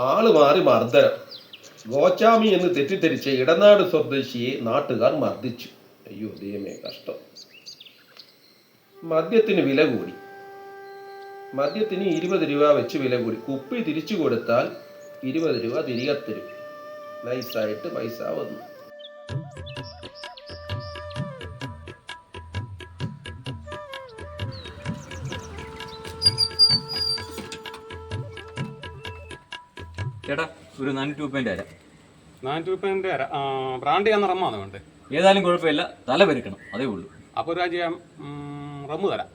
ആള് മാറി മർദ്ദനം. ഗോച്ചാമി എന്ന് തെറ്റിദ്ധരിച്ച ഇടനാട് സ്വദേശിയെ നാട്ടുകാർ മർദ്ദിച്ചു. അയ്യോ ദൈവമേ, കഷ്ടം. മദ്യത്തിന് വില കൂടി. മദ്യത്തിന് 20 രൂപ വെച്ച് വില കൂടി. കുപ്പി തിരിച്ചു കൊടുത്താൽ 20 രൂപ തിരികെ തരും. നൈസായിട്ട് പൈസ വന്നു. ചേട്ടാ ഒരു 400 രൂപേൻ്റെ തരാം. 400 രൂപേൻ്റെ ബ്രാൻഡ് ചെയ്യാൻ റമ്മാണ് വേണ്ടത്. ഏതായാലും കുഴപ്പമില്ല, തല പെരുക്കണം, അതേ ഉള്ളൂ. അപ്പോൾ ഒരു കാര്യം റമ്മ് തരാം.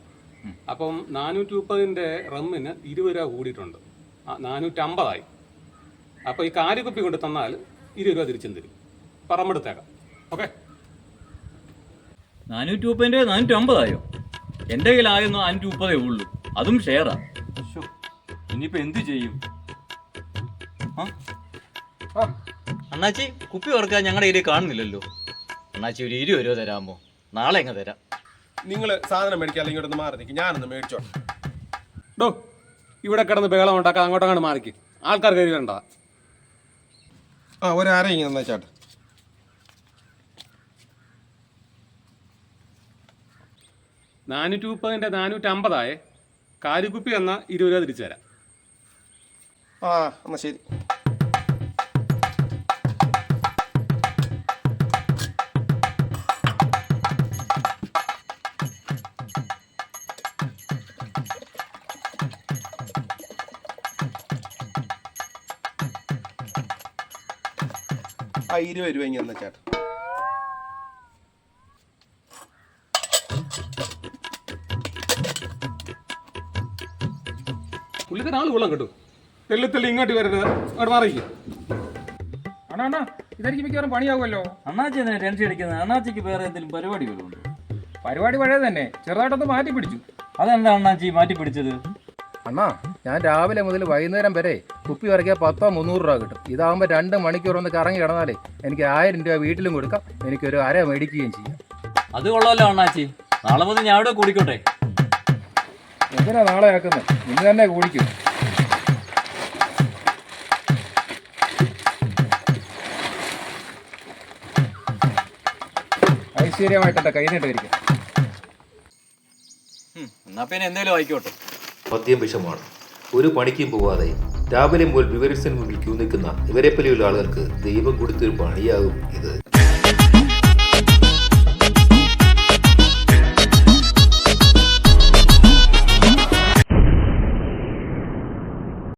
അപ്പം 430 റമ്മിന് 20 രൂപ കൂടിയിട്ടുണ്ട്. 450 അപ്പോൾ ഈ കാലുകുപ്പി കൊണ്ട് തന്നാൽ 20 രൂപ തിരിച്ചും തരും. പറമ്പെടുത്തേക്കാം. ഓക്കെ. 400 രൂപേൻ്റെ 450 എൻ്റെ കയ്യിൽ ആയിരുന്നു 530 ഉള്ളൂ, അതും ഷെയറാ. ഇനിയിപ്പോൾ എന്ത് ചെയ്യും? അണ്ണാച്ചി കുപ്പി ഓർക്കാൻ ഞങ്ങളുടെ കയ്യിൽ കാണുന്നില്ലല്ലോ. അണ്ണാച്ചി ഒരു 20 രൂപ തരാമോ? നാളെ എങ്ങനെ തരാം. നിങ്ങൾ സാധനം മേടിക്കാൻ അല്ലെങ്കിൽ ഇവിടുന്ന് മാറി നിൽക്കും, ഞാനൊന്ന് മേടിച്ചോട്ടെ. ഡോ, ഇവിടെ കിടന്ന് ബഹളം ഉണ്ടാക്കാം, അങ്ങോട്ടങ്ങോട്ട് മാറിക്ക്. ആൾക്കാർ കയറി വരണ്ട. ഒരര ഇങ്ങനെ തന്നാ ചേട്ടാ. 430 450 കാലുകുപ്പി എന്നാൽ 20 രൂപ തിരിച്ചു തരാം. എന്നാ ശരി. ആ 20 രൂപ ഇങ്ങനെ തന്നാ ചേട്ടാ. പുള്ളിക്കാരൻ ആൾ കൊള്ളാം കേട്ടോ. തെല്ലി ഇങ്ങോട്ട് വരരുത്, അങ്ങോട്ട് മാറിക്കും. അണ്ണാ ഇതെനിക്ക് മിക്കവാറും പണിയാകുമല്ലോ. അണ്ണാച്ചി എന്തിനാ ടെൻഷൻ അടിക്കുന്നത്? അണ്ണാച്ചിക്ക് വേറെ എന്തെങ്കിലും പരിപാടി വല്ലതും ഉണ്ടോ? പരിപാടി പഴയ തന്നെ, ചെറുതായിട്ടൊന്ന് മാറ്റി പിടിച്ചു. അതെന്താ അണ്ണാച്ചി മാറ്റി പിടിച്ചത്? അണ്ണാ ഞാൻ രാവിലെ മുതൽ വൈകുന്നേരം വരെ കുപ്പി വരയ്ക്കാൻ 10-300 രൂപ കിട്ടും. ഇതാകുമ്പോൾ 2 മണിക്കൂർ ഒന്ന് കറങ്ങി കിടന്നാലേ എനിക്ക് 1000 രൂപ വീട്ടിലും കൊടുക്കാം, എനിക്കൊരു അര മേടിക്കുകയും ചെയ്യാം. അത് കൊള്ളാമല്ലോ അണ്ണാച്ചി. നാളെ മുതൽ ഞാൻ ഇവിടെ കൂടിക്കോട്ടെ. എന്തിനാ നാളെ ആക്കുന്നത്? ഇന്ന് തന്നെ കൂടിക്കും. ഐശ്വര്യമായിട്ട് കൈ നീട്ടിരിക്കും. എന്നാ പിന്നെ എന്തേലും ആയിക്കോട്ടെ. മദ്യം വിഷമാണ്. ഒരു പണിക്കും പോവാതെ രാവിലെ മുതൽ ബിവറേജിന് മുന്നിൽ ക്യൂ നിൽക്കുന്ന ഇവരെ പോലെയുള്ള ആളുകൾക്ക് ദൈവം കൊടുത്തൊരു പണിയാകും ഇത്.